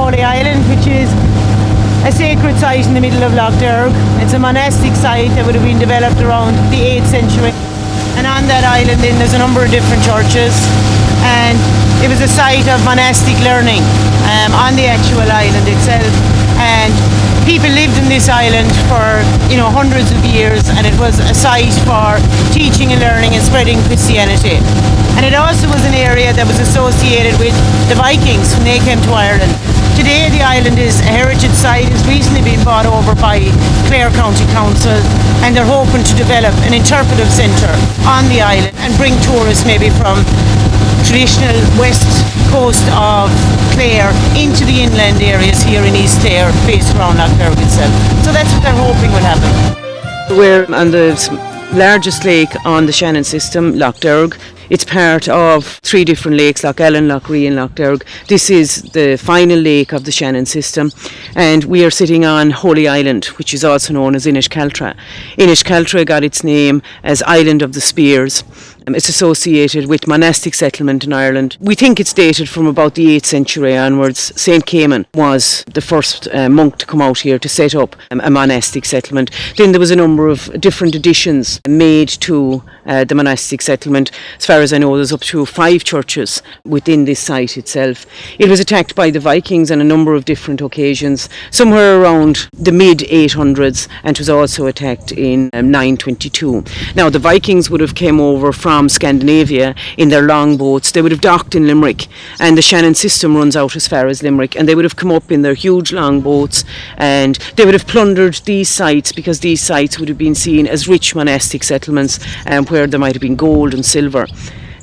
Holy Island, which is a sacred site in the middle of Lough Derg. It's a monastic site that would have been developed around the 8th century. And on that island then there's a number of different churches, and it was a site of monastic learning on the actual island itself. And people lived in this island for hundreds of years, and it was a site for teaching and learning and spreading Christianity. And it also was an area that was associated with the Vikings when they came to Ireland. Today the island is a heritage site. It's recently been bought over by Clare County Council, and they're hoping to develop an interpretive centre on the island and bring tourists maybe from traditional west coast of Clare into the inland areas here in East Clare, based around Lough Derg itself. So that's what they're hoping will happen. We're on the largest lake on the Shannon system, Lough Derg. It's part of 3 different lakes, Lough Ellen, Lough Ree and Lough Derg. This is the final lake of the Shannon system, and we are sitting on Holy Island, which is also known as Inishcaltra. Inishcaltra got its name as Island of the Spears. It's associated with monastic settlement in Ireland. We think it's dated from about the 8th century onwards. St. Cayman was the first monk to come out here to set up a monastic settlement. Then there was a number of different additions made to the monastic settlement. As far as I know, there's up to 5 churches within this site itself. It was attacked by the Vikings on a number of different occasions, somewhere around the mid-800s, and was also attacked in 922. Now, the Vikings would have came over from Scandinavia in their longboats. They would have docked in Limerick, and the Shannon system runs out as far as Limerick, and they would have come up in their huge longboats, and they would have plundered these sites, because these sites would have been seen as rich monastic settlements where there might have been gold and silver.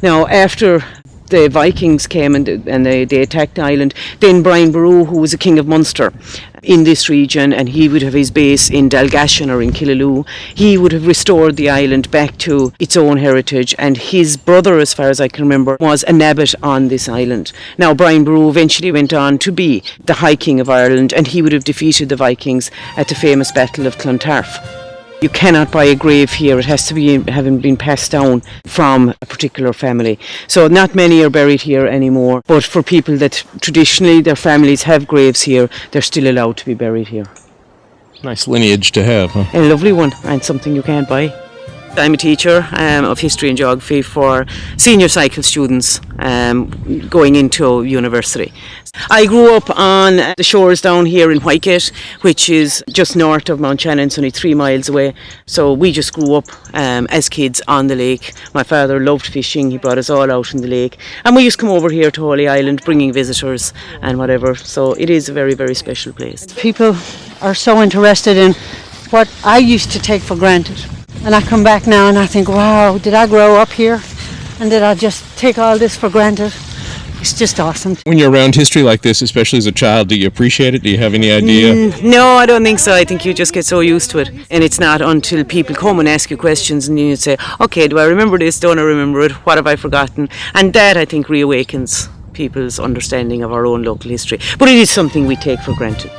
Now, after the Vikings came and they attacked the island, then Brian Boru, who was a king of Munster in this region, and he would have his base in Dalgashan or in Killaloe, he would have restored the island back to its own heritage, and his brother, as far as I can remember, was an abbot on this island. Now, Brian Boru eventually went on to be the High King of Ireland, and he would have defeated the Vikings at the famous Battle of Clontarf. You cannot buy a grave here. It has to be having been passed down from a particular family. So not many are buried here anymore, but for people that traditionally their families have graves here, they're still allowed to be buried here. Nice lineage to have, huh? A lovely one, and something you can't buy. I'm a teacher of history and geography for senior cycle students going into university. I grew up on the shores down here in Whitegate, which is just north of Mount Shannon. It's only 3 miles away. So we just grew up as kids on the lake. My father loved fishing. He brought us all out in the lake. And we used to come over here to Holy Island, bringing visitors and whatever. So it is a very, very special place. People are so interested in what I used to take for granted. And I come back now and I think, wow, did I grow up here? And did I just take all this for granted? It's just awesome. When you're around history like this, especially as a child, do you appreciate it? Do you have any idea? No, I don't think so. I think you just get so used to it. And it's not until people come and ask you questions and you say, okay, do I remember this? Don't I remember it? What have I forgotten? And that, I think, reawakens people's understanding of our own local history. But it is something we take for granted.